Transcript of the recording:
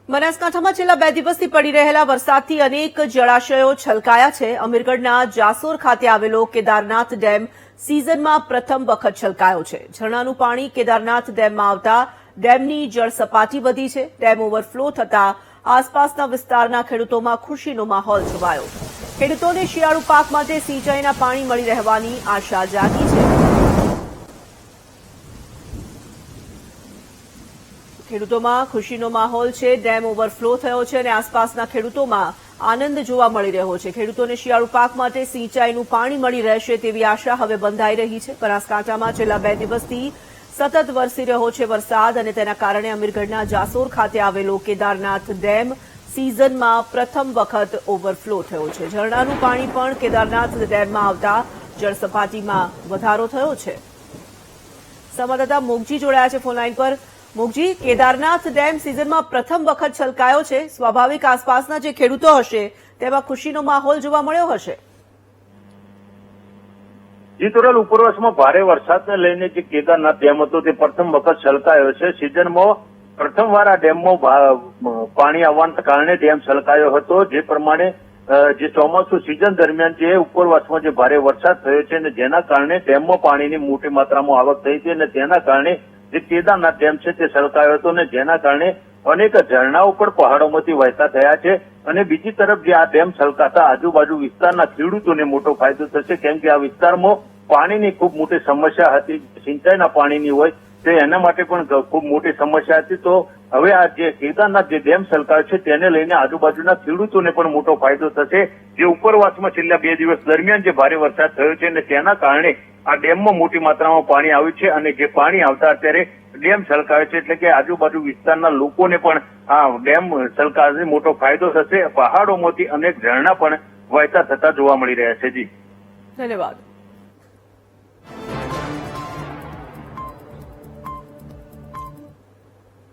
બનાસકાંઠામાં છેલ્લા 2 દિવસથી પડી રહેલા વરસાદથી અનેક જળાશયો છલકાયા છે। અમીરગઢના જાસોર ખાતે આવેલો કેદારનાથ ડેમ સિઝનમાં પ્રથમ વખત છલકાયો છે। ઝરણાનું પાણી કેદારનાથ ડેમમાં આવતા ડેમની જળ સપાટી વધી છે। ડેમ ઓવરફ્લો થતા આસપાસના વિસ્તારના ખેડૂતોમાં ખુશીનો માહોલ છવાયો। ખેડૂતોને શિયાળુ પાક માટે સિંચાઈના પાણી મળી રહેવાની આશા જાગી છે। ખેડૂતોમાં ખુશીનો માહોલ છે। ડેમ ઓવરફ્લો થયો છે અને આસપાસના ખેડૂતોમાં આનંદ જોવા મળી રહ્યો છે। ખેડૂતોને શિયાળુ પાક માટે સિંચાઈનું પાણી મળી રહેશે તેવી આશા હવે બંધાઈ રહી છે। બનાસકાંઠામાં છેલ્લા 2 દિવસથી સતત વરસી રહ્યો છે વરસાદ અને તેના કારણે અમીરગઢના જાસોર ખાતે આવેલો કેદારનાથ ડેમ સિઝનમાં પ્રથમ વખત ઓવરફ્લો થયો છે। ઝરણાનું પાણી પણ કેદારનાથ ડેમમાં આવતા જળસપાટીમાં વધારો થયો છે। સંવાદદાતા મોગજી જોડાયા છે ફોનલાઈન પર। મોગજી, કેદારનાથ ડેમ સિઝનમાં પ્રથમ વખત છલકાયો છે। સ્વાભાવિક આસપાસના જે ખેડૂતો હશે તેમાં ખુશીનો માહોલ જોવા મળ્યો હશે। જી તોરલ, ઉપરવાસમાં ભારે વરસાદને લઈને જે કેદારનાથ ડેમ હતો તે પ્રથમ વખત છલકાયો છે। સિઝનમાં પ્રથમવાર આ ડેમમાં પાણી આવવાના કારણે ડેમ છલકાયો હતો। જે પ્રમાણે જે ચોમાસુ સિઝન દરમિયાન જે ઉપરવાસમાં જે ભારે વરસાદ થયો છે અને જેના કારણે ડેમમાં પાણીની મોટી માત્રામાં આવક થઈ છે અને તેના કારણે જે કેદારનાથ ડેમ છે તે છલકાયો હતો અને જેના કારણે અનેક ઝરણાઓ પણ પહાડોમાંથી વહેતા થયા છે। અને બીજી તરફ જે આ ડેમ છલકાતા આજુબાજુ વિસ્તારના ખેડૂતોને મોટો ફાયદો થશે, કેમ કે આ વિસ્તારમાં પાણીની ખૂબ મોટી સમસ્યા હતી। સિંચાઈના પાણીની હોય તો એના માટે પણ ખૂબ મોટી સમસ્યા હતી। તો હવે આ જે કેદારનાથ જે ડેમ છલકાયો છે તેને લઈને આજુબાજુના ખેડૂતોને પણ મોટો ફાયદો થશે। જે ઉપરવાસમાં છેલ્લા 2 દિવસ દરમિયાન જે ભારે વરસાદ થયો છે અને તેના કારણે આ ડેમમાં મોટી માત્રામાં પાણી આવ્યું છે અને જે પાણી આવતા અત્યારે ડેમ છલકાયો છે, એટલે કે આજુબાજુ વિસ્તારના લોકોને પણ આ ડેમ છલકાવાથી મોટો ફાયદો થશે। પહાડોમાંથી અનેક ઝરણા પણ વહેતા થતા જોવા મળી રહ્યા છે। જી, ધન્યવાદ।